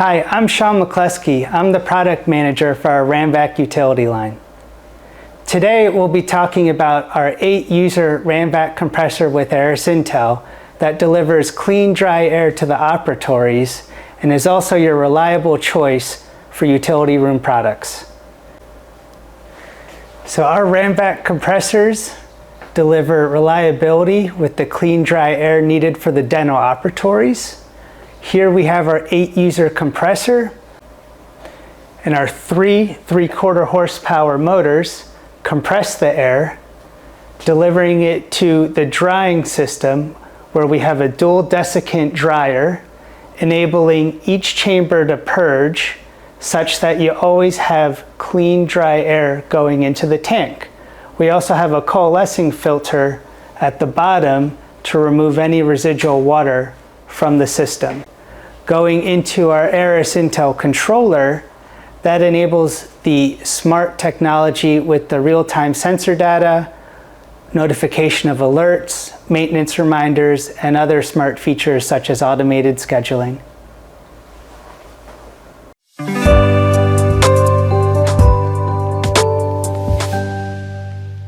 Hi, I'm Sean McCluskey. I'm the product manager for our Ramvac utility line. Today we'll be talking about our 8-user Ramvac compressor with Aeras Intel that delivers clean, dry air to the operatories and is also your reliable choice for utility room products. So our Ramvac compressors deliver reliability with the clean, dry air needed for the dental operatories. Here we have our 8-user compressor, and our 3/4 horsepower motors compress the air, delivering it to the drying system where we have a dual desiccant dryer, enabling each chamber to purge such that you always have clean, dry air going into the tank. We also have a coalescing filter at the bottom to remove any residual water from the system. Going into our Aeras Intel controller, that enables the smart technology with the real-time sensor data, notification of alerts, maintenance reminders, and other smart features such as automated scheduling.